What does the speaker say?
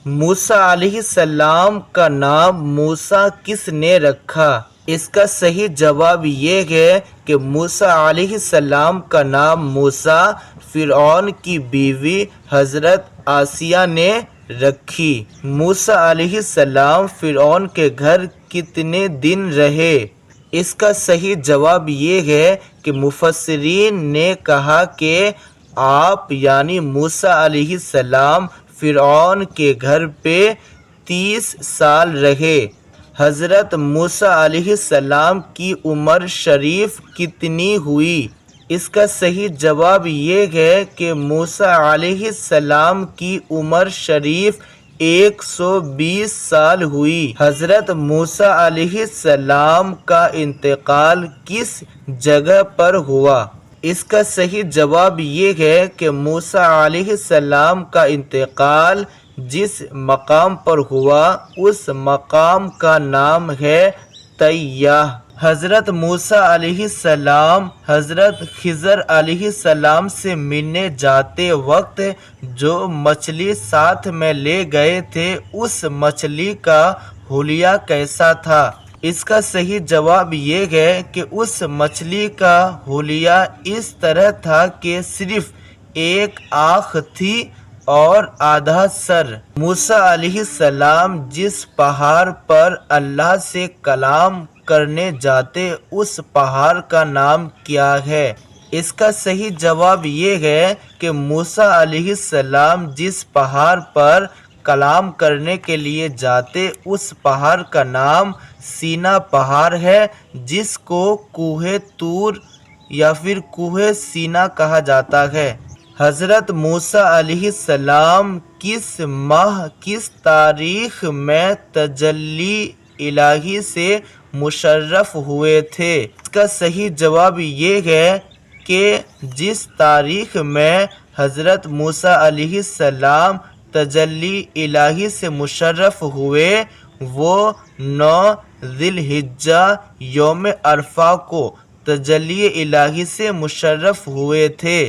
موسیٰ علیہ السلام کا نام موسیٰ کس نے رکھا؟ اس کا صحیح جواب یہ ہے کہ موسیٰ علیہ السلام کا نام موسیٰ فرعون کی بیوی حضرت آسیہ نے رکھی۔ موسیٰ علیہ السلام فرعون کے گھر کتنے دن رہے؟ اس کا صحیح جواب یہ ہے کہ مفسرین نے کہا کہ آپ یعنی موسیٰ علیہ السلام فرعون کے گھر پہ 30 سال رہے۔ حضرت موسیٰ علیہ السلام کی عمر شریف کتنی ہوئی؟ اس کا صحیح جواب یہ ہے کہ موسیٰ علیہ السلام کی عمر شریف 120 سال ہوئی۔ حضرت موسیٰ علیہ السلام کا انتقال کس جگہ پر ہوا؟ اس کا صحیح جواب یہ ہے کہ موسیٰ علیہ السلام کا انتقال جس مقام پر ہوا اس مقام کا نام ہے طیہ۔ حضرت موسیٰ علیہ السلام حضرت خضر علیہ السلام سے ملنے جاتے وقت جو مچھلی ساتھ میں لے گئے تھے اس مچھلی کا حلیہ کیسا تھا؟ اس کا صحیح جواب یہ ہے کہ اس مچھلی کا حلیہ اس طرح تھا کہ صرف ایک آنکھ تھی اور آدھا سر۔ موسیٰ علیہ السلام جس پہاڑ پر اللہ سے کلام کرنے جاتے اس پہاڑ کا نام کیا ہے؟ اس کا صحیح جواب یہ ہے کہ موسیٰ علیہ السلام جس پہاڑ پر کلام کرنے کے لیے جاتے اس پہاڑ کا نام سینا پہاڑ ہے، جس کو کوہ طور یا پھر کوہ سینا کہا جاتا ہے۔ حضرت موسیٰ علیہ السلام کس ماہ کس تاریخ میں تجلی الہی سے مشرف ہوئے تھے؟ اس کا صحیح جواب یہ ہے کہ جس تاریخ میں حضرت موسیٰ علیہ السلام تجلی الہی سے مشرف ہوئے وہ 9 ذی الحجہ یوم عرفہ کو تجلی الہی سے مشرف ہوئے تھے۔